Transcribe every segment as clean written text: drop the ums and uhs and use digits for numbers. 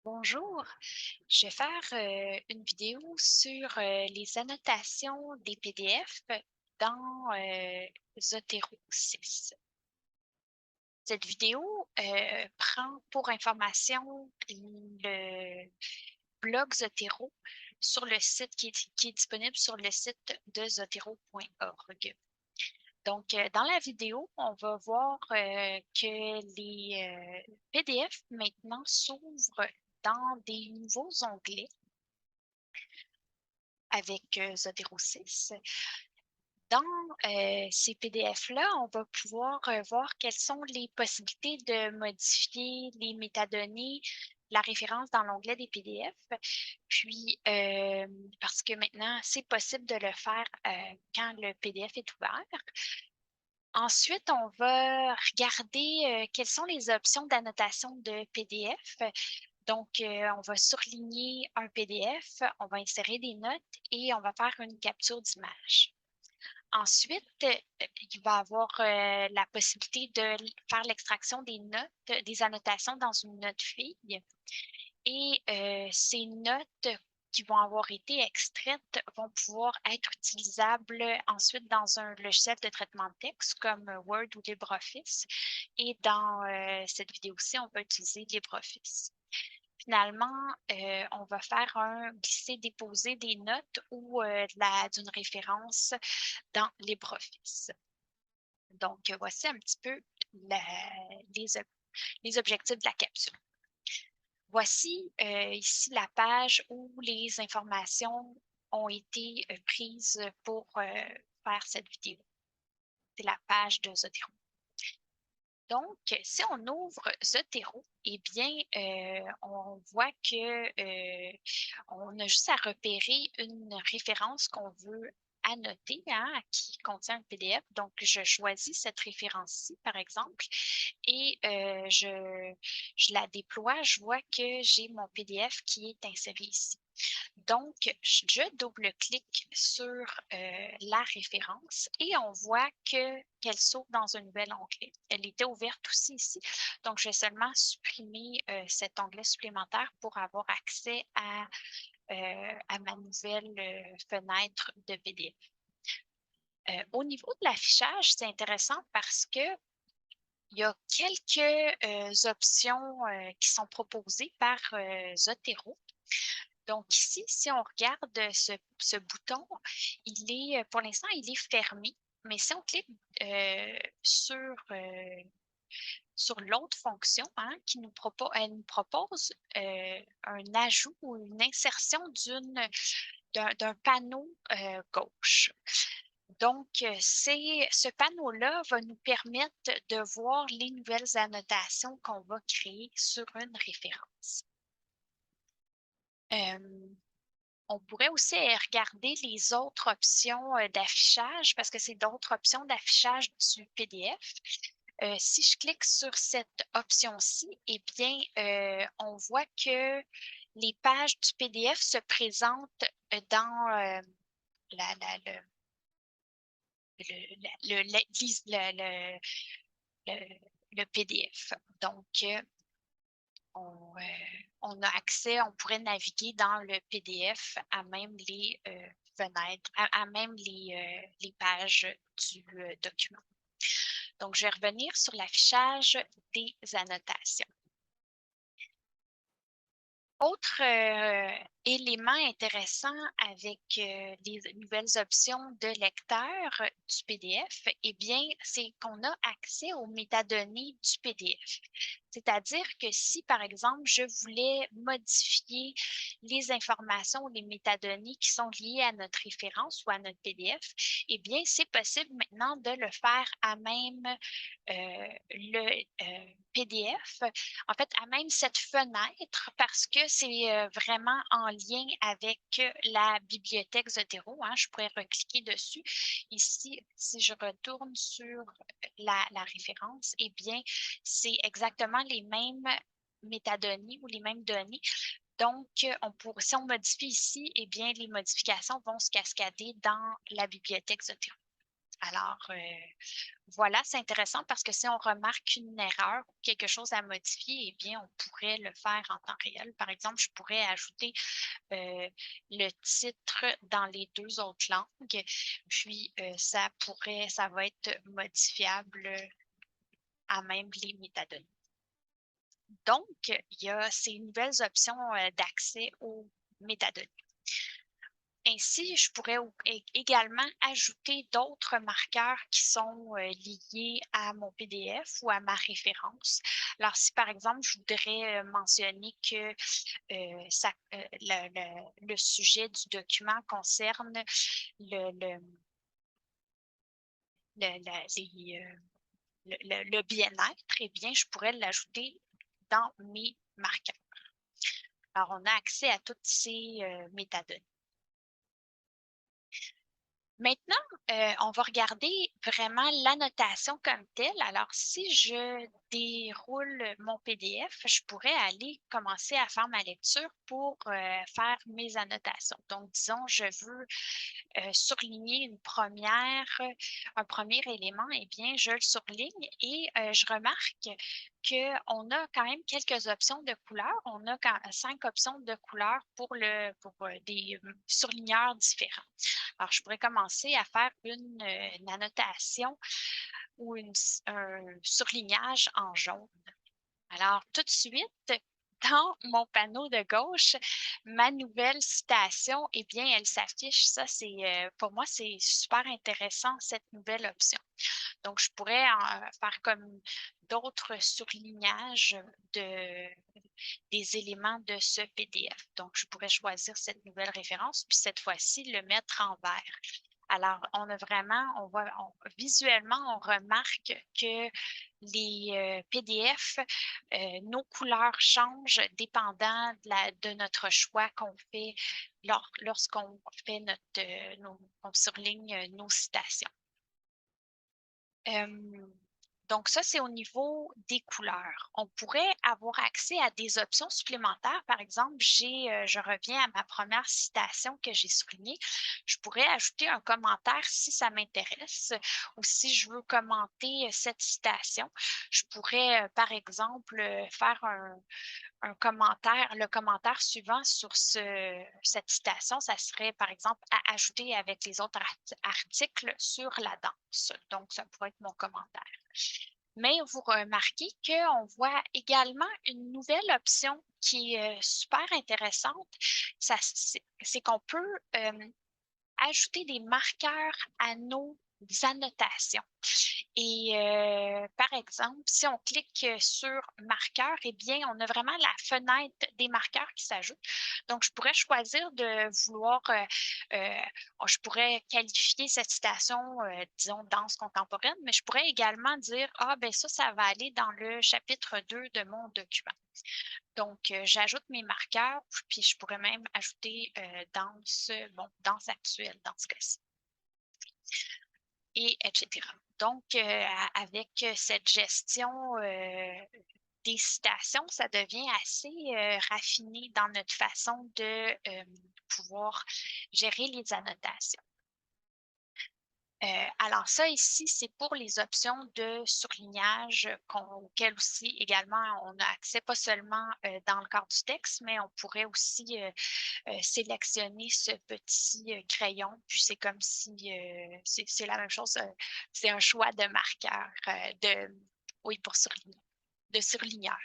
Bonjour, je vais faire une vidéo sur les annotations des PDF dans Zotero 6. Cette vidéo prend pour information le blog Zotero sur le site qui est disponible sur le site de zotero.org. Donc, dans la vidéo, on va voir que les PDF maintenant s'ouvrent dans des nouveaux onglets avec Zotero 6. Dans ces PDF-là, on va pouvoir voir quelles sont les possibilités de modifier les métadonnées, la référence dans l'onglet des PDF. Puis, parce que maintenant, c'est possible de le faire quand le PDF est ouvert. Ensuite, on va regarder quelles sont les options d'annotation de PDF. Donc, on va surligner un PDF, on va insérer des notes et on va faire une capture d'image. Ensuite, il va avoir la possibilité de faire l'extraction des notes, des annotations dans une note fille. Et ces notes qui vont avoir été extraites vont pouvoir être utilisables ensuite dans un logiciel de traitement de texte comme Word ou LibreOffice. Et dans cette vidéo-ci, on va utiliser LibreOffice. Finalement, on va faire un glisser-déposer des notes ou d'une référence dans LibreOffice. Donc, voici un petit peu les objectifs de la capsule. Voici ici la page où les informations ont été prises pour faire cette vidéo. C'est la page de Zotero. Donc, si on ouvre Zotero, eh bien, on voit que on a juste à repérer une référence qu'on veut annoter, hein, qui contient un PDF. Donc, je choisis cette référence-ci, par exemple, et je la déploie. Je vois que j'ai mon PDF qui est inséré ici. Donc, je double-clique sur la référence et on voit qu'elle s'ouvre dans un nouvel onglet. Elle était ouverte aussi ici. Donc, je vais seulement supprimer cet onglet supplémentaire pour avoir accès à ma nouvelle fenêtre de PDF. Au niveau de l'affichage, c'est intéressant parce que il y a quelques options qui sont proposées par Zotero. Donc ici, si on regarde ce bouton, pour l'instant, il est fermé. Mais si on clique sur l'autre fonction, hein, elle nous propose un ajout ou une insertion d'un panneau gauche. Donc, ce panneau-là va nous permettre de voir les nouvelles annotations qu'on va créer sur une référence. On pourrait aussi regarder les autres options d'affichage parce que c'est d'autres options d'affichage du PDF. Si je clique sur cette option-ci, eh bien, on voit que les pages du PDF se présentent dans la, la- le, le, le, le- le PDF. Donc, on, on a accès, on pourrait naviguer dans le PDF à même les fenêtres, à même les pages du document. Donc, je vais revenir sur l'affichage des annotations. Autre élément intéressant avec les nouvelles options de lecteur du PDF, eh bien, c'est qu'on a accès aux métadonnées du PDF. C'est-à-dire que si, par exemple, je voulais modifier les informations ou les métadonnées qui sont liées à notre référence ou à notre PDF, eh bien, c'est possible maintenant de le faire à même le PDF, en fait, à même cette fenêtre, parce que c'est vraiment en lien avec la bibliothèque Zotero, hein. Je pourrais recliquer dessus. Ici, si je retourne sur la référence, eh bien, c'est exactement les mêmes métadonnées ou les mêmes données. Donc, si on modifie ici, eh bien, les modifications vont se cascader dans la bibliothèque Zotero. Alors, voilà, c'est intéressant parce que si on remarque une erreur ou quelque chose à modifier, eh bien, on pourrait le faire en temps réel. Par exemple, je pourrais ajouter le titre dans les 2 autres langues, puis ça va être modifiable à même les métadonnées. Donc, il y a ces nouvelles options d'accès aux métadonnées. Ainsi, je pourrais également ajouter d'autres marqueurs qui sont liés à mon PDF ou à ma référence. Alors, si par exemple, je voudrais mentionner que le sujet du document concerne le, le bien-être, eh bien, je pourrais l'ajouter dans mes marqueurs. Alors, on a accès à toutes ces métadonnées. Maintenant, on va regarder vraiment l'annotation comme telle. Alors, si je déroule mon PDF, je pourrais aller commencer à faire ma lecture pour faire mes annotations. Donc, disons, je veux surligner un premier élément, eh bien, je le surligne et je remarque qu'on a quand même quelques options de couleurs. On a 5 options de couleurs pour des surligneurs différents. Alors, je pourrais commencer à faire une annotation ou un surlignage en jaune. Alors, tout de suite, dans mon panneau de gauche, ma nouvelle citation, eh bien, elle s'affiche. Ça, pour moi, c'est super intéressant, cette nouvelle option. Donc, je pourrais faire comme d'autres surlignages des éléments de ce PDF. Donc, je pourrais choisir cette nouvelle référence, puis cette fois-ci, le mettre en vert. Alors, on a vraiment, visuellement, on remarque que les PDF, nos couleurs changent dépendant de notre choix qu'on fait lorsqu'on fait on surligne nos citations. Donc ça, c'est au niveau des couleurs. On pourrait avoir accès à des options supplémentaires. Par exemple, je reviens à ma première citation que j'ai soulignée. Je pourrais ajouter un commentaire si ça m'intéresse ou si je veux commenter cette citation. Je pourrais, par exemple, faire un commentaire, le commentaire suivant sur cette citation, ça serait par exemple à ajouter avec les autres articles sur la danse. Donc, ça pourrait être mon commentaire. Mais vous remarquez qu'on voit également une nouvelle option qui est super intéressante. C'est qu'on peut ajouter des marqueurs à nos annotations. Et par exemple, si on clique sur marqueur, eh bien, on a vraiment la fenêtre des marqueurs qui s'ajoute. Donc, je pourrais choisir de vouloir, je pourrais qualifier cette citation, disons, danse contemporaine, mais je pourrais également dire, ah, ben ça va aller dans le chapitre 2 de mon document. Donc, j'ajoute mes marqueurs, puis je pourrais même ajouter danse actuelle dans ce cas-ci, et etc. Donc, avec cette gestion des citations, ça devient assez raffiné dans notre façon de pouvoir gérer les annotations. Alors ça ici, c'est pour les options de surlignage auxquelles aussi également on a accès, pas seulement dans le cadre du texte, mais on pourrait aussi sélectionner ce petit crayon, puis c'est comme si c'est la même chose, c'est un choix de marqueur, oui, pour surligner, de surligneur.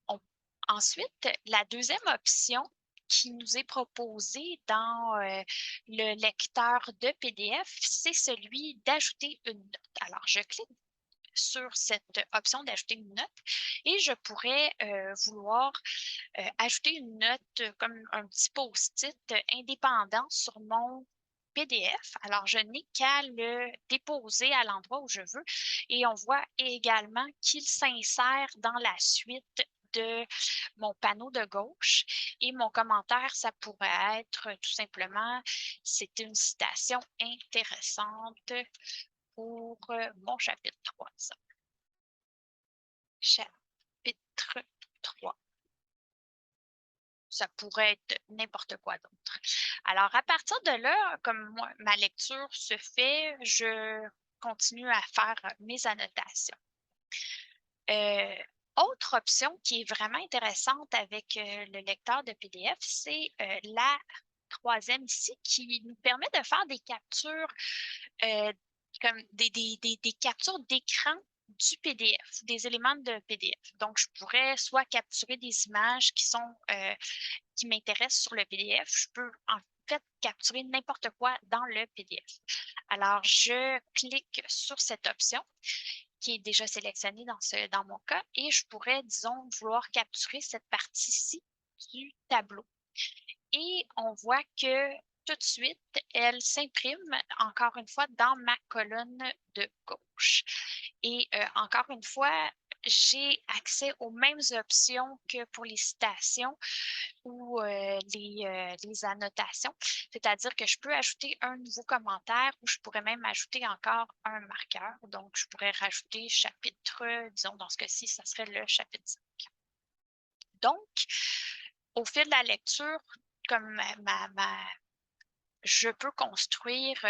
On- Ensuite, la deuxième option qui nous est proposée dans le lecteur de PDF, c'est celui d'ajouter une note. Alors, je clique sur cette option d'ajouter une note et je pourrais vouloir ajouter une note comme un petit post-it indépendant sur mon PDF. Alors, je n'ai qu'à le déposer à l'endroit où je veux et on voit également qu'il s'insère dans la suite de mon panneau de gauche et mon commentaire, ça pourrait être tout simplement, c'est une citation intéressante pour mon chapitre 3. Chapitre 3. ça pourrait être n'importe quoi d'autre. Alors, à partir de là, comme moi, ma lecture se fait, je continue à faire mes annotations. Autre option qui est vraiment intéressante avec le lecteur de PDF, c'est la troisième ici qui nous permet de faire des captures, comme des captures d'écran du PDF, des éléments de PDF. Donc, je pourrais soit capturer des images qui m'intéressent sur le PDF. Je peux en fait capturer n'importe quoi dans le PDF. Alors, je clique sur cette option qui est déjà sélectionnée dans mon cas et je pourrais, disons, vouloir capturer cette partie-ci du tableau. Et on voit que tout de suite, elle s'imprime encore une fois dans ma colonne de gauche. Et encore une fois, j'ai accès aux mêmes options que pour les citations ou les annotations, c'est-à-dire que je peux ajouter un nouveau commentaire ou je pourrais même ajouter encore un marqueur. Donc, je pourrais rajouter chapitre, disons dans ce cas-ci, ça serait le chapitre 5. Donc, au fil de la lecture, comme je peux construire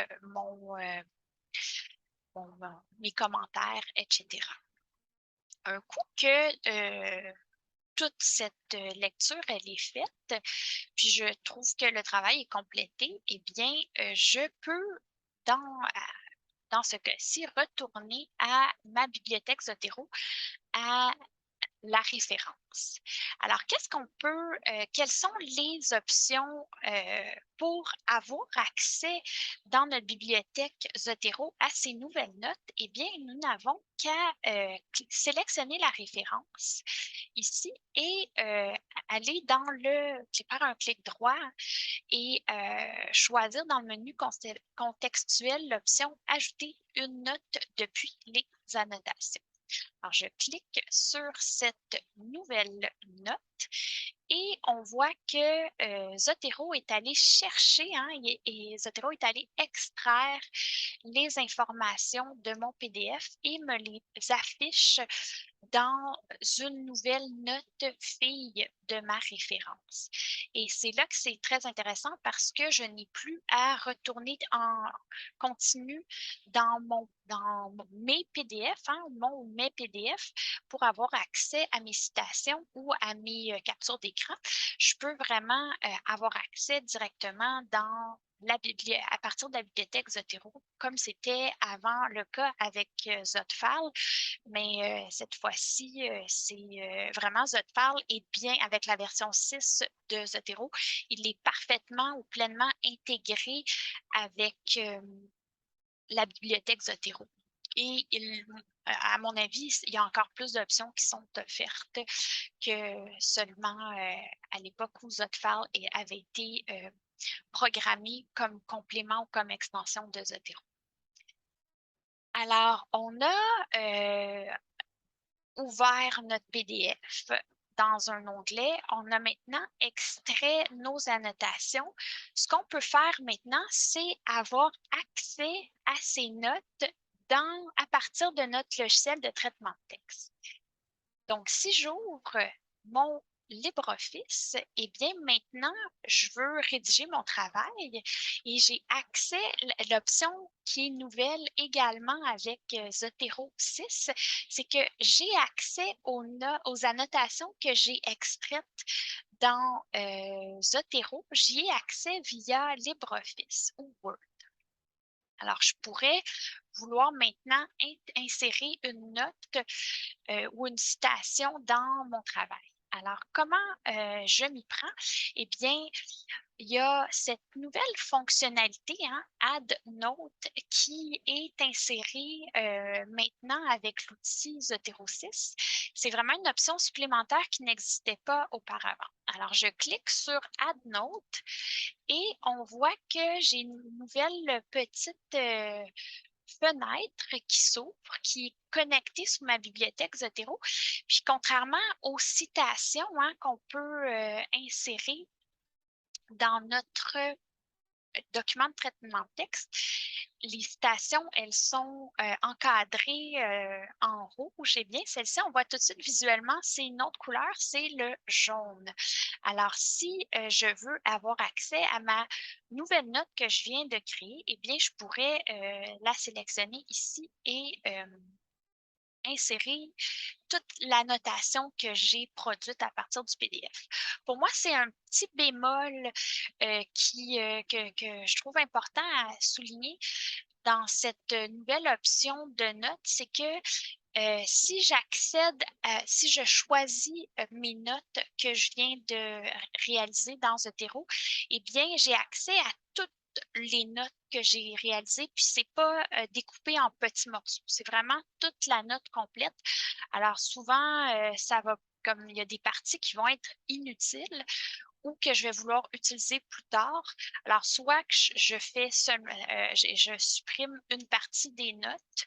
mes commentaires, etc. Un coup que toute cette lecture, elle est faite, puis je trouve que le travail est complété, eh bien, je peux, dans ce cas-ci, retourner à ma bibliothèque Zotero, à la référence. Alors, quelles sont les options pour avoir accès dans notre bibliothèque Zotero à ces nouvelles notes? Eh bien, nous n'avons qu'à sélectionner la référence ici et aller faire un clic droit et choisir dans le menu contextuel l'option Ajouter une note depuis les annotations. Alors, je clique sur cette nouvelle note et on voit que Zotero est allé chercher, et Zotero est allé extraire les informations de mon PDF et me les affiche dans une nouvelle note fille de ma référence. Et c'est là que c'est très intéressant parce que je n'ai plus à retourner en continu dans mes PDF, mon ou mes PDF, pour avoir accès à mes citations ou à mes captures d'écran. Je peux vraiment avoir accès directement à partir de la bibliothèque Zotero, comme c'était avant le cas avec Zotfile. Mais cette fois-ci, c'est vraiment Zotfile est bien avec la version 6 de Zotero. Il est parfaitement ou pleinement intégré avec la bibliothèque Zotero. Et à mon avis, il y a encore plus d'options qui sont offertes que seulement à l'époque où Zotfile avait été programmé comme complément ou comme extension de Zotero. Alors, on a ouvert notre PDF dans un onglet. On a maintenant extrait nos annotations. Ce qu'on peut faire maintenant, c'est avoir accès à ces notes à partir de notre logiciel de traitement de texte. Donc, si j'ouvre mon LibreOffice, eh bien, maintenant, je veux rédiger mon travail et j'ai accès à l'option qui est nouvelle également avec Zotero 6, c'est que j'ai accès aux annotations que j'ai extraites dans Zotero. J'y ai accès via LibreOffice ou Word. Alors, je pourrais vouloir maintenant insérer une note ou une citation dans mon travail. Alors, comment je m'y prends? Eh bien, il y a cette nouvelle fonctionnalité, Add Note, qui est insérée maintenant avec l'outil Zotero 6. C'est vraiment une option supplémentaire qui n'existait pas auparavant. Alors, je clique sur Add Note et on voit que j'ai une nouvelle petite fenêtre qui s'ouvre, qui est connectée sur ma bibliothèque Zotero. Puis contrairement aux citations qu'on peut insérer dans notre document de traitement de texte, les citations, elles sont encadrées en rouge. Eh bien, celle-ci, on voit tout de suite visuellement, c'est une autre couleur, c'est le jaune. Alors, si je veux avoir accès à ma nouvelle note que je viens de créer, eh bien, je pourrais la sélectionner ici et insérer toute la notation que j'ai produite à partir du PDF. Pour moi, c'est un petit bémol que je trouve important à souligner dans cette nouvelle option de notes, c'est que si j'accède, si je choisis mes notes que je viens de réaliser dans Zotero, eh bien, j'ai accès à toutes les notes que j'ai réalisées, puis c'est pas découpé en petits morceaux. C'est vraiment toute la note complète. Alors souvent, ça va comme il y a des parties qui vont être inutiles ou que je vais vouloir utiliser plus tard. Alors, soit que je fais je supprime une partie des notes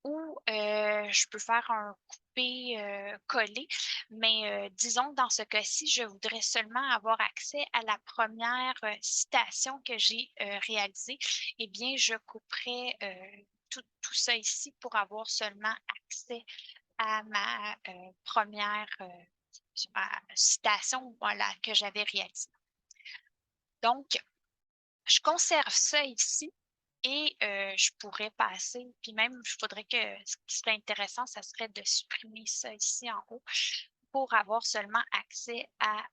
ou je peux faire un coupé-coller. Mais disons que dans ce cas-ci, je voudrais seulement avoir accès à la première citation que j'ai réalisée. Eh bien, je couperais tout ça ici pour avoir seulement accès à ma première citation voilà, que j'avais réalisée. Donc, je conserve ça ici et je pourrais passer, puis même, il faudrait que ce qui serait intéressant, ça serait de supprimer ça ici en haut pour avoir seulement accès à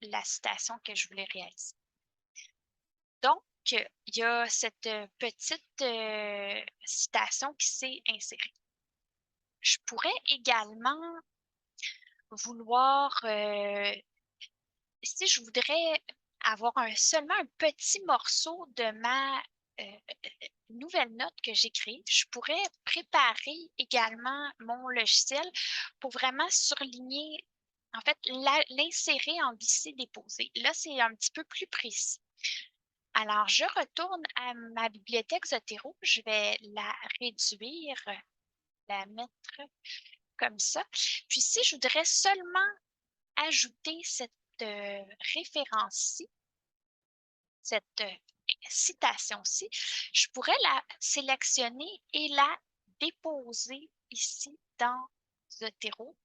la citation que je voulais réaliser. Donc, il y a cette petite citation qui s'est insérée. Je pourrais également vouloir, si je voudrais avoir seulement un petit morceau de ma nouvelle note que j'ai créée, je pourrais préparer également mon logiciel pour vraiment surligner, en fait, l'insérer en glisser-déposer. Là, c'est un petit peu plus précis. Alors, je retourne à ma bibliothèque Zotero. Je vais la réduire, la mettre comme ça. Puis, si je voudrais seulement ajouter cette référence-ci, cette citation-ci, je pourrais la sélectionner et la déposer ici dans Zotero.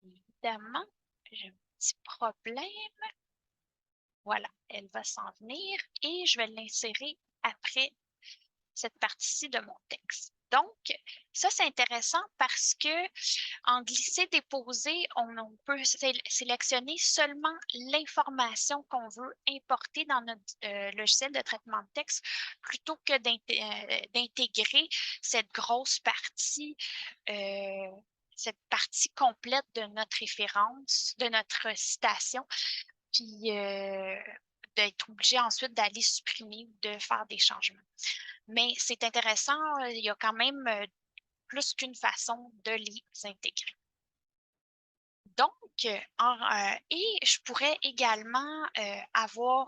Évidemment, j'ai un petit problème. Voilà, elle va s'en venir et je vais l'insérer après cette partie-ci de mon texte. Donc, ça, c'est intéressant parce que en glisser-déposer, on peut sélectionner seulement l'information qu'on veut importer dans notre logiciel de traitement de texte plutôt que d'intégrer cette grosse partie, cette partie complète de notre référence, de notre citation, puis d'être obligé ensuite d'aller supprimer ou de faire des changements. Mais c'est intéressant, il y a quand même plus qu'une façon de les intégrer. Donc, et je pourrais également avoir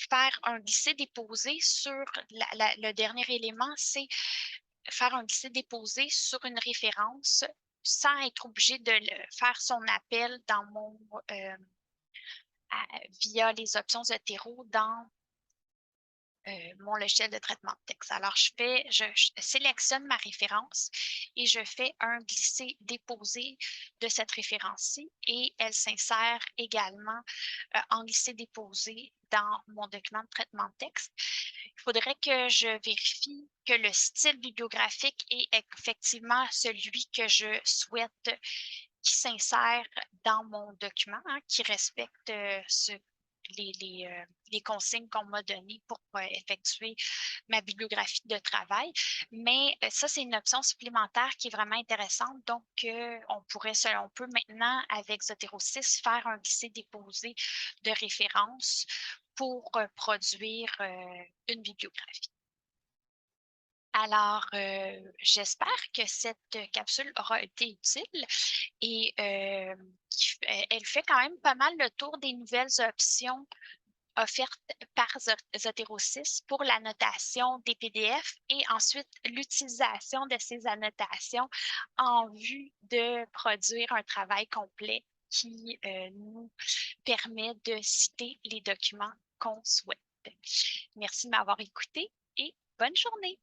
faire un glisser-déposer sur le dernier élément, c'est faire un glisser-déposer sur une référence sans être obligé de faire son appel dans mon via les options Zotero dans mon logiciel de traitement de texte. Alors, je sélectionne ma référence et je fais un glisser-déposer de cette référence-ci et elle s'insère également en glisser-déposer dans mon document de traitement de texte. Il faudrait que je vérifie que le style bibliographique est effectivement celui que je souhaite qui s'insère dans mon document, hein, qui respecte les consignes qu'on m'a données pour effectuer ma bibliographie de travail. Mais ça, c'est une option supplémentaire qui est vraiment intéressante. Donc, on peut maintenant, avec Zotero 6, faire un glisser-déposer de référence pour produire une bibliographie. Alors, j'espère que cette capsule aura été utile et elle fait quand même pas mal le tour des nouvelles options offertes par Zotero 6 pour l'annotation des PDF et ensuite l'utilisation de ces annotations en vue de produire un travail complet qui nous permet de citer les documents qu'on souhaite. Merci de m'avoir écouté et bonne journée.